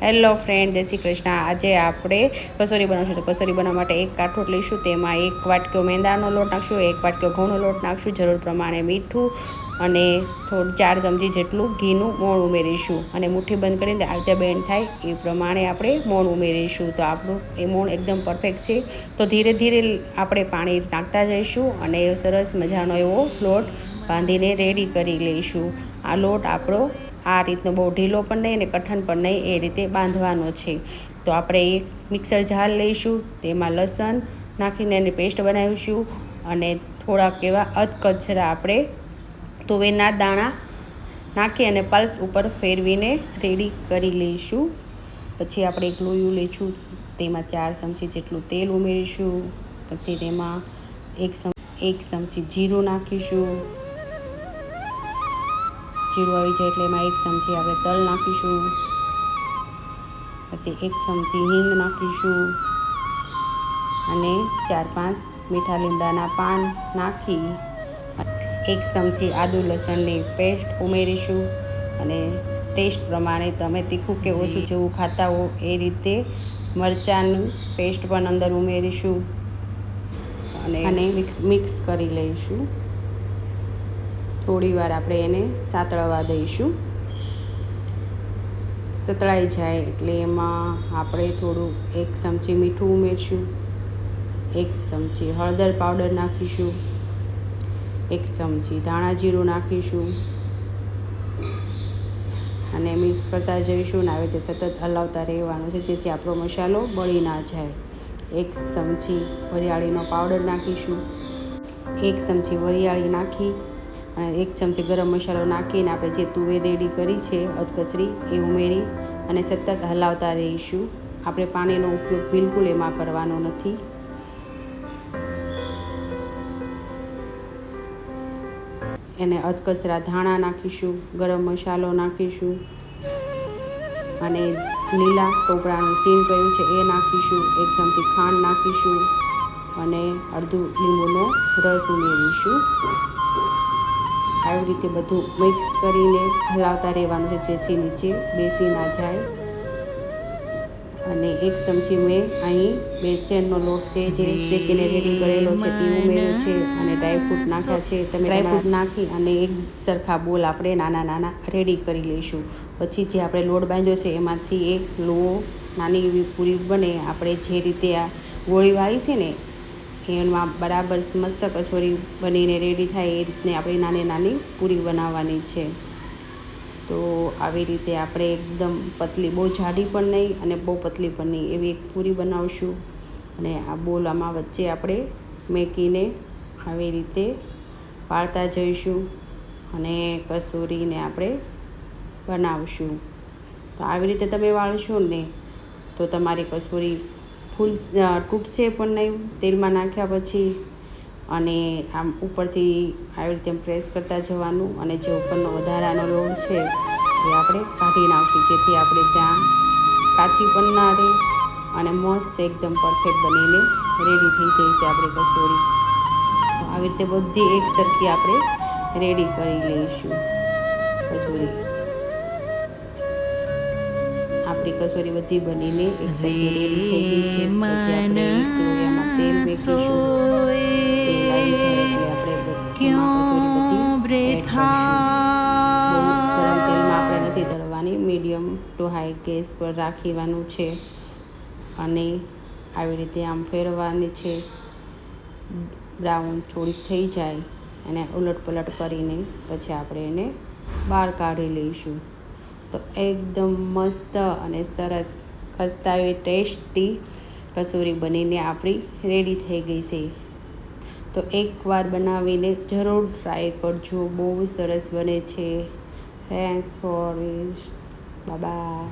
Hello friend, જય શ્રી કૃષ્ણ। આજે આપણે કસોરી બનાવશું। તો કસોરી બનાવવા માટે એક કાઠોટ લઈશું, તેમાં 1 વાટકો મેંદાનો લોટ નાખશું, 1 વાટકો ઘઉંનો લોટ નાખશું, જરૂર પ્રમાણે મીઠું અને 4 ચમચી જેટલું ઘીનું મોણ ઉમેરીશું અને મુઠ્ઠી બંધ કરીને આ રીતે બેન્ડ થાય એ પ્રમાણે આપણે મોણ ઉમેરીશું। તો આપણું એ મોણ એકદમ પરફેક્ટ છે। તો ધીરે ધીરે આપણે પાણી નાખતા જઈશું અને સરસ મજાનો એવો લોટ બાંધીને રેડી કરી લઈશું। આ લોટ આપણો આ રીતનો બહુ ઢીલો પણ નહીં અને કઠણ પણ નહીં, એ રીતે બાંધવાનો છે। તો આપણે એક મિક્સર જાર લઈશું, તેમાં લસણ નાખીને એની પેસ્ટ બનાવીશું અને થોડાક એવા અધકચરા આપણે તુવેરના દાણા નાખી અને પલ્સ ઉપર ફેરવીને રેડી કરી લઈશું। પછી આપણે એક લોયું લઈશું, તેમાં 4 ચમચી જેટલું તેલ ઉમેરીશું। પછી તેમાં 1 ચમચી જીરું નાખીશું। જીરું આવી જાય એટલે એમાં 1 ચમચી આપણે તલ નાખીશું। પછી 1 ચમચી હિંગ નાખીશું અને 4-5 મીઠા લીમડાના પાન નાખી 1 ચમચી આદુ લસણની પેસ્ટ ઉમેરીશું અને ટેસ્ટ પ્રમાણે તમે તીખું કે ઓછું જેવું ખાતા હો એ રીતે મરચાંની પેસ્ટ પણ અંદર ઉમેરીશું અને મિક્સ કરી લઈશું। થોડી વાર આપણે એને સાતળવા દઈશું। સતળાઈ જાય એટલે એમાં આપણે થોડું 1 ચમચી મીઠું ઉમેરીશું, 1 ચમચી હળદર પાવડર નાખીશું, 1 ચમચી ધાણા જીરું નાખીશું અને મિક્સ કરતા જઈશું અને આવી રીતે સતત હલાવતા રહેવાનું છે, જેથી આપણો મસાલો બળી ના જાય। 1 ચમચી વરિયાળીનો પાવડર નાખીશું, 1 ચમચી વરિયાળી નાખી અને 1 ચમચી ગરમ મસાલો નાખીને આપણે જે તુવેર રેડી કરી છે અધકચરી એ ઉમેરી અને સતત હલાવતા રહીશું। આપણે પાણીનો ઉપયોગ બિલકુલ એમાં કરવાનો નથી। એને અધકચરા ધાણા નાખીશું, ગરમ મસાલો નાખીશું અને લીલા ટોપરાનું સીણ કર્યું છે એ નાખીશું, 1 ચમચી ખાંડ નાખીશું અને અડધું લીંબુનો રસ ઉમેરીશું। આવી રીતે બધું મિક્સ કરીને હલાવતા રહેવાનું છે, જેથી નીચે બેસી ના જાય। અને 1 ચમચી મેં અહીં બેચેનનો લોટ છે જે શેકીને રેડી કરેલો છે તે ઉમેર્યો છે અને ડ્રાયફ્રૂટ નાખ્યા છે। તમે ડ્રાયફ્રૂટ નાખી અને એક સરખા બોલ આપણે નાના રેડી કરી લઈશું। પછી જે આપણે લોટ બાંધ્યો છે એમાંથી એક લોવો નાની એવી પૂરી બને, આપણે જે રીતે આ ગોળીવાળી છે ને એમાં બરાબર મસ્ત કચોરી બનીને રેડી થાય એ રીતને આપણે નાની પૂરી બનાવવાની છે। તો આવી રીતે આપણે એકદમ પતલી, બહુ જાડી પણ નહીં અને બહુ પતલી પણ નહીં, એવી એક પૂરી બનાવશું અને આ બોલામાં વચ્ચે આપણે મેકીને આવી રીતે પાડતા જઈશું અને કસોરીને આપણે બનાવશું। તો આવી રીતે તમે વાળશો ને તો તમારી કચોરી તૂટશે પણ નહીં તેલમાં નાખ્યા પછી। અને આમ ઉપરથી આવી રીતે પ્રેસ કરતા જવાનું અને જે ઉપરનો વધારાનો લોટ છે એ આપણે કાઢી નાખશું, જેથી આપણે ત્યાં કાચી પણ ના રહે અને મસ્ત એકદમ પરફેક્ટ બનીને રેડી થઈ જશે આપણી કચોરી। તો આવી રીતે બધી એક સરખી આપણે રેડી કરી લઈશું કચોરી। આપણી કચોરી બધી બનીને એક સરખી રેડી થઈ ગઈ છે। પછી આપણે એક લોયામાં તેલ મેકીશું, તેલ આવી જાય એટલે આપણે કચોરી બધી એડ કરીશું। બહુ ગરમ તેલમાં આપણે નથી તળવાની, મીડિયમ ટુ હાઈ ગેસ પર રાખવાનું છે અને આવી રીતે આમ ફેરવવાની છે। બ્રાઉન થોડીક થઈ જાય અને ઉલટ પલટ કરીને પછી આપણે એને બહાર કાઢી લઈશું। તો એકદમ મસ્ત અને સરસ ખસ્તા એવી ટેસ્ટી કચોરી બનીને આપણી રેડી થઈ ગઈ છે। તો એકવાર બનાવીને જરૂર ટ્રાય કરજો, બહુ સરસ બને છે। Thanks for watching, bye bye.